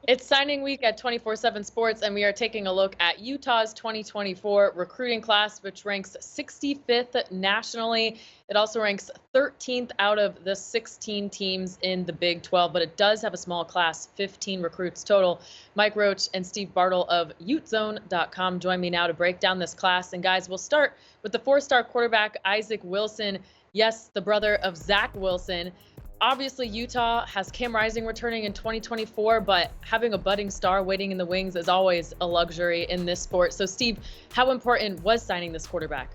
It's signing week at 24/7 Sports, and we are taking a look at Utah's 2024 recruiting class, which ranks 65th nationally. It also ranks 13th out of the 16 teams in the Big 12, but it does have a small class, 15 recruits total. Mike Roach and Steve Bartle of utezone.com join me now to break down this class. And guys, we'll start with the four-star quarterback, Isaac Wilson. Yes, the brother of Zach Wilson. Obviously, Utah has Cam Rising returning in 2024, but having a budding star waiting in the wings is always a luxury in this sport. So, Steve, how important was signing this quarterback?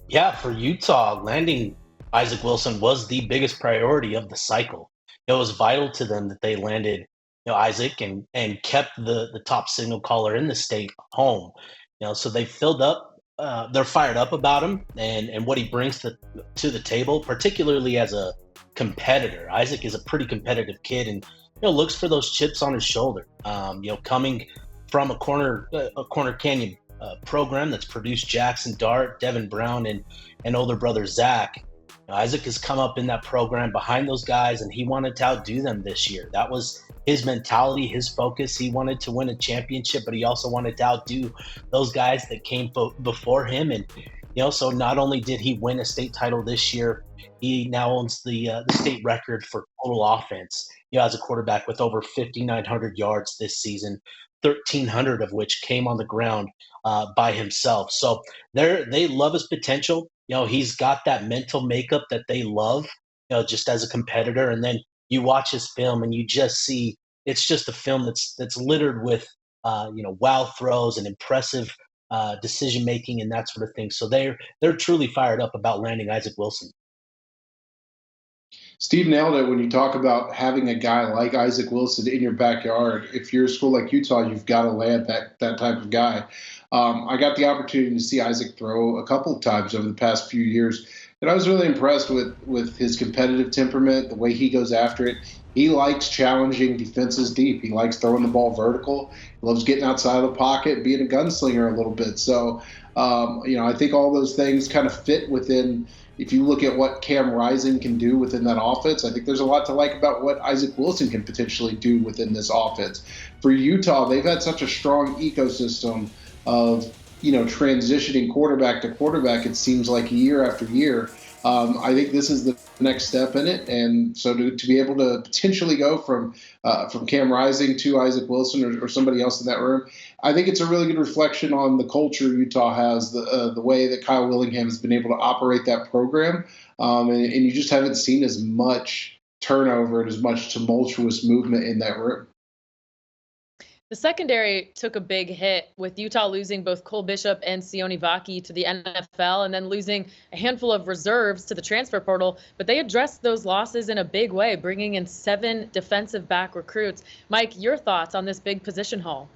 Yeah, for Utah, landing Isaac Wilson was the biggest priority of the cycle. It was vital to them that they landed, Isaac and kept the top signal caller in the state home. So they filled up. They're fired up about him and what he brings to the table, particularly as a competitor. Isaac is a pretty competitive kid, and looks for those chips on his shoulder. Coming from a corner canyon program that's produced Jackson Dart, Devin Brown, and older brother Zach. Isaac has come up in that program behind those guys, and he wanted to outdo them this year. That was his mentality, his focus. He wanted to win a championship, but he also wanted to outdo those guys that came before him. And so not only did he win a state title this year, he now owns the state record for total offense. As a quarterback with over 5,900 yards this season, 1,300 of which came on the ground by himself. So they love his potential. He's got that mental makeup that they love, just as a competitor. And then you watch his film and you just see it's just a film that's littered with, wow throws and impressive decision making and that sort of thing. So they're truly fired up about landing Isaac Wilson. Steve nailed it when you talk about having a guy like Isaac Wilson in your backyard. If you're a school like Utah, you've got to land that type of guy. I got the opportunity to see Isaac throw a couple of times over the past few years, and I was really impressed with his competitive temperament, the way he goes after it. He likes challenging defenses deep. He likes throwing the ball vertical. He loves getting outside of the pocket, being a gunslinger a little bit. So, I think all those things kind of fit within. If you look at what Cam Rising can do within that offense, I think there's a lot to like about what Isaac Wilson can potentially do within this offense. For Utah, they've had such a strong ecosystem of transitioning quarterback to quarterback. It seems like year after year. I think this is the next step in it, and so to be able to potentially go from Cam Rising to Isaac Wilson or somebody else in that room, I think it's a really good reflection on the culture Utah has, the way that Kyle Willingham has been able to operate that program, and you just haven't seen as much turnover and as much tumultuous movement in that room. The secondary took a big hit with Utah losing both Cole Bishop and Sione Vaki to the NFL and then losing a handful of reserves to the transfer portal. But they addressed those losses in a big way, bringing in 7 defensive back recruits. Mike, your thoughts on this big position haul?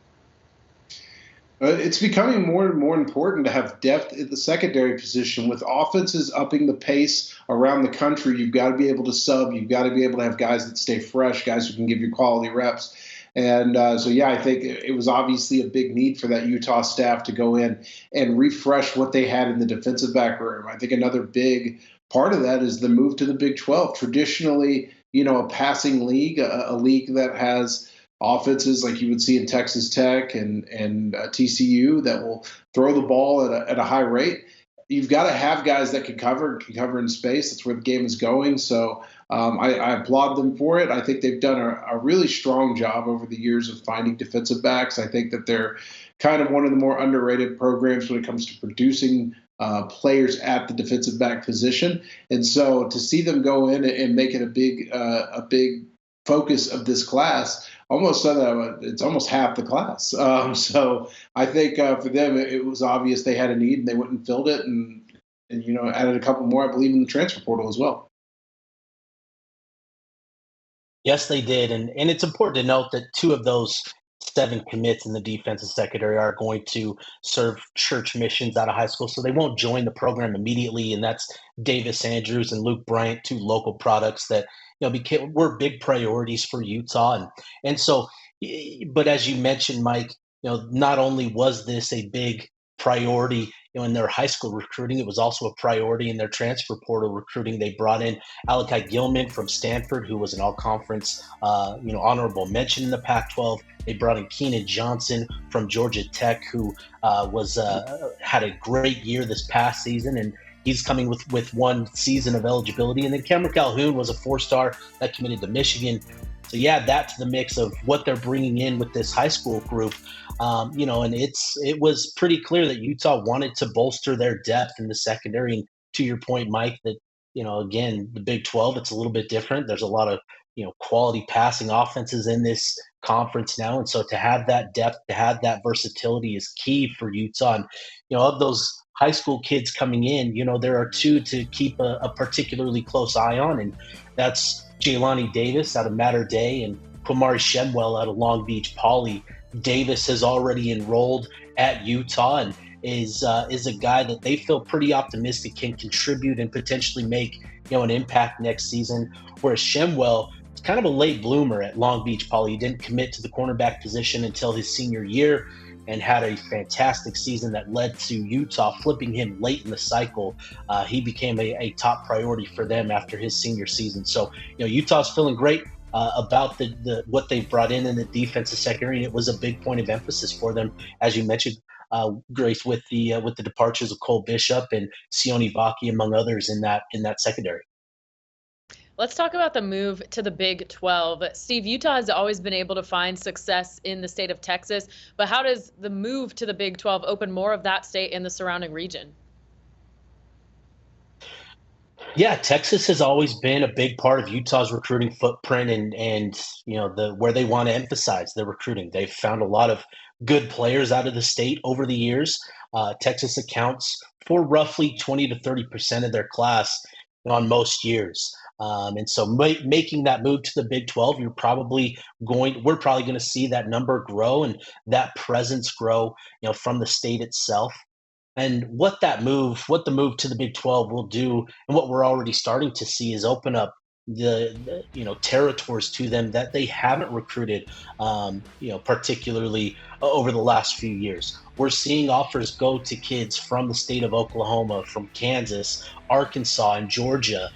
It's becoming more and more important to have depth at the secondary position. With offenses upping the pace around the country, you've got to be able to sub. You've got to be able to have guys that stay fresh, guys who can give you quality reps. And I think it was obviously a big need for that Utah staff to go in and refresh what they had in the defensive back room. I think another big part of that is the move to the Big 12. Traditionally, a passing league, a league that has offenses like you would see in Texas Tech and TCU that will throw the ball at a high rate. You've got to have guys that can cover in space. That's where the game is going. So I applaud them for it. I think they've done a really strong job over the years of finding defensive backs. I think that they're kind of one of the more underrated programs when it comes to producing players at the defensive back position. And so to see them go in and make it a big focus of this class, almost so that it's almost half the class. So I think for them, it was obvious they had a need and they went and filled it and added a couple more, I believe, in the transfer portal as well. Yes, they did. And it's important to note that 2 of those 7 commits in the defensive secondary are going to serve church missions out of high school. So they won't join the program immediately. And that's Davis Andrews and Luke Bryant, 2 local products that were big priorities for Utah. And so, but as you mentioned, Mike, not only was this a big priority, in their high school recruiting, it was also a priority in their transfer portal recruiting. They brought in Alakai Gilman from Stanford, who was an all-conference, honorable mention in the Pac-12. They brought in Keenan Johnson from Georgia Tech, who had a great year this past season, and he's coming with one season of eligibility. And then Cameron Calhoun was a 4-star that committed to Michigan. So you add that to the mix of what they're bringing in with this high school group, and it was pretty clear that Utah wanted to bolster their depth in the secondary. And to your point, Mike, that again, the Big 12, it's a little bit different. There's a lot of quality passing offenses in this conference now, and so to have that depth, to have that versatility is key for Utah. And of those high school kids coming in, there are two to keep a particularly close eye on, and that's Jaylani Davis out of Mater Dei and Kwamari Shemwell out of Long Beach Poly. Davis has already enrolled at Utah and is a guy that they feel pretty optimistic can contribute and potentially make an impact next season. Whereas Shemwell is kind of a late bloomer at Long Beach Poly. He didn't commit to the cornerback position until his senior year and had a fantastic season that led to Utah flipping him late in the cycle. He became a top priority for them after his senior season. So Utah's feeling great about the what they've brought in the defensive secondary, and it was a big point of emphasis for them, as you mentioned, Grace, with the departures of Cole Bishop and Sione Vaki, among others, in that secondary. Let's talk about the move to the Big 12. Steve, Utah has always been able to find success in the state of Texas, but how does the move to the Big 12 open more of that state in the surrounding region? Yeah, Texas has always been a big part of Utah's recruiting footprint, and where they want to emphasize their recruiting. They've found a lot of good players out of the state over the years. Texas accounts for roughly 20 to 30% of their class on most years. And so making that move to the Big 12, we're probably going to see that number grow and that presence grow, from the state itself. And what the move to the Big 12 will do, and what we're already starting to see, is open up the territories to them that they haven't recruited, particularly over the last few years. We're seeing offers go to kids from the state of Oklahoma, from Kansas, Arkansas, and Georgia,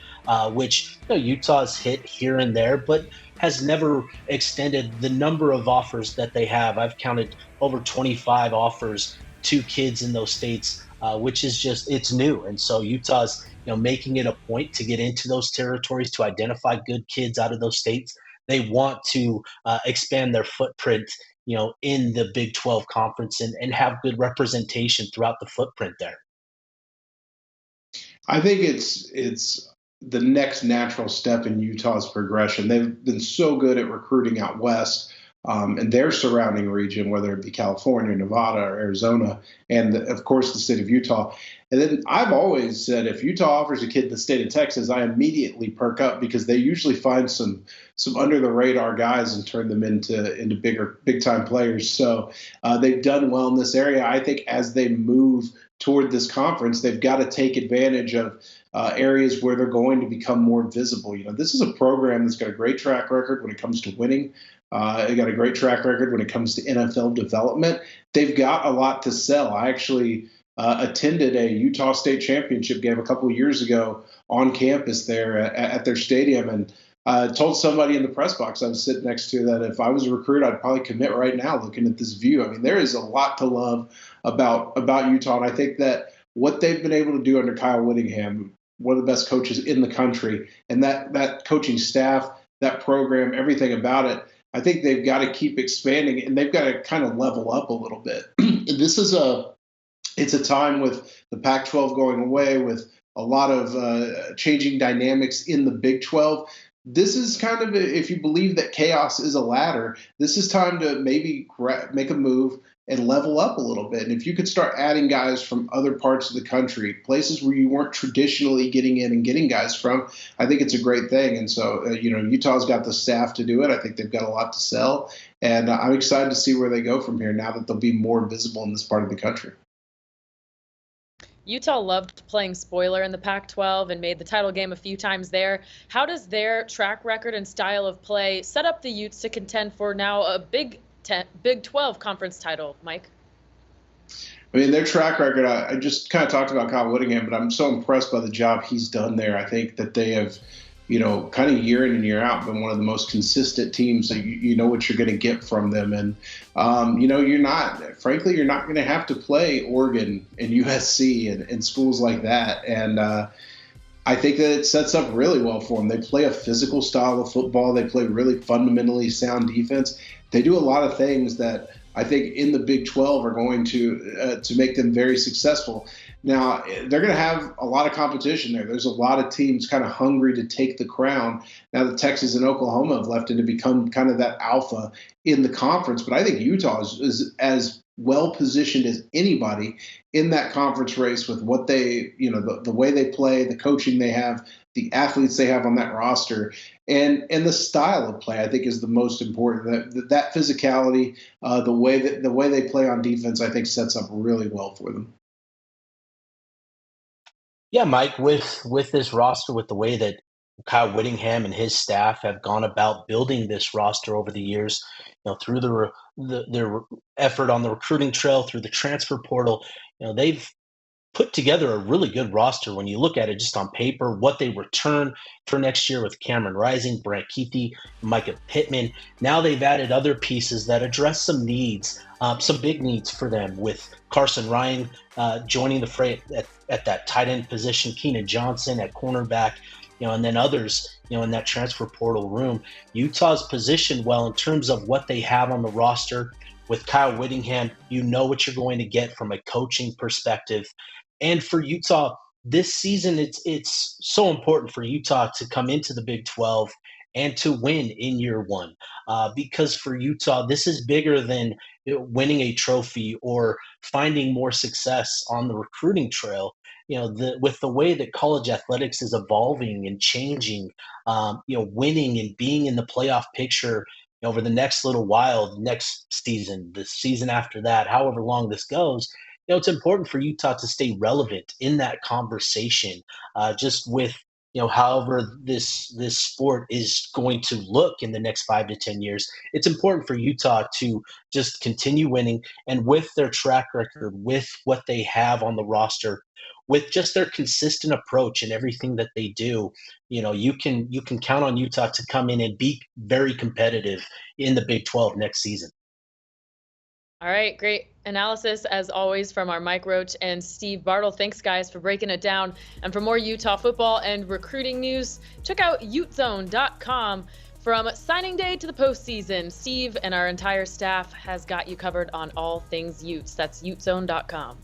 which Utah's hit here and there, but has never extended the number of offers that they have. I've counted over 25 offers to kids in those states, which is it's new. And so Utah's making it a point to get into those territories, to identify good kids out of those states. They want to expand their footprint in the Big 12 conference and have good representation throughout the footprint there. I think it's the next natural step in Utah's progression. They've been so good at recruiting out west, and their surrounding region, whether it be California, Nevada, or Arizona, and of course the state of Utah. And then I've always said, if Utah offers a kid the state of Texas, I immediately perk up, because they usually find some under the radar guys and turn them into big time players. So they've done well in this area. I think as they move toward this conference, they've got to take advantage of areas where they're going to become more visible. This is a program that's got a great track record when it comes to winning. They got a great track record when it comes to NFL development. They've got a lot to sell. I actually attended a Utah State Championship game a couple of years ago on campus there at their stadium, and told somebody in the press box I was sitting next to that if I was a recruit, I'd probably commit right now looking at this view. I mean, there is a lot to love about Utah, and I think that what they've been able to do under Kyle Whittingham, one of the best coaches in the country, and that coaching staff, that program, everything about it, I think they've got to keep expanding, and they've got to kind of level up a little bit. It's a time with the Pac-12 going away, with a lot of changing dynamics in the Big 12. This is kind of, if you believe that chaos is a ladder, this is time to maybe make a move and level up a little bit. And if you could start adding guys from other parts of the country, places where you weren't traditionally getting in and getting guys from, I think it's a great thing. And so, Utah's got the staff to do it. I think they've got a lot to sell. And I'm excited to see where they go from here now that they'll be more visible in this part of the country. Utah loved playing spoiler in the Pac-12 and made the title game a few times there. How does their track record and style of play set up the Utes to contend for now a Big 12 conference title, Mike? I mean, their track record, I just kind of talked about Kyle Whittingham, but I'm so impressed by the job he's done there. I think that they have, kind of year in and year out been one of the most consistent teams that you know what you're going to get from them. And, you're not going to have to play Oregon and USC and schools like that. And I think that it sets up really well for them. They play a physical style of football. They play really fundamentally sound defense. They do a lot of things that I think in the Big 12 are going to make them very successful. Now, they're going to have a lot of competition there. There's a lot of teams kind of hungry to take the crown. Now that Texas and Oklahoma have left it to become kind of that alpha in the conference. But I think Utah is as well positioned as anybody in that conference race with what they, the way they play, the coaching they have, the athletes they have on that roster, and the style of play, I think, is the most important. That physicality, the way they play on defense, I think sets up really well for them. Yeah, Mike, with this roster, with the way that Kyle Whittingham and his staff have gone about building this roster over the years, through their effort on the recruiting trail, through the transfer portal, they've put together a really good roster when you look at it just on paper, what they return for next year with Cameron Rising, Brant Keithy, Micah Pittman. Now they've added other pieces that address some needs, some big needs for them, with Carson Ryan joining the fray at that tight end position, Keenan Johnson at cornerback, and then others, in that transfer portal room. Utah's positioned well in terms of what they have on the roster. With Kyle Whittingham, you know what you're going to get from a coaching perspective. And for Utah this season, it's so important for Utah to come into the Big 12 and to win in year one, because for Utah, this is bigger than winning a trophy or finding more success on the recruiting trail. With the way that college athletics is evolving and changing, winning and being in the playoff picture over the next little while, next season, the season after that, however long this goes, it's important for Utah to stay relevant in that conversation, just with, however this sport is going to look in the next 5 to 10 years. It's important for Utah to just continue winning, and with their track record, with what they have on the roster, with just their consistent approach and everything that they do, you can count on Utah to come in and be very competitive in the Big 12 next season. All right, great analysis as always from our Mike Roach and Steve Bartle. Thanks, guys, for breaking it down. And for more Utah football and recruiting news, check out utezone.com. From signing day to the postseason, Steve and our entire staff has got you covered on all things Utes. That's utezone.com.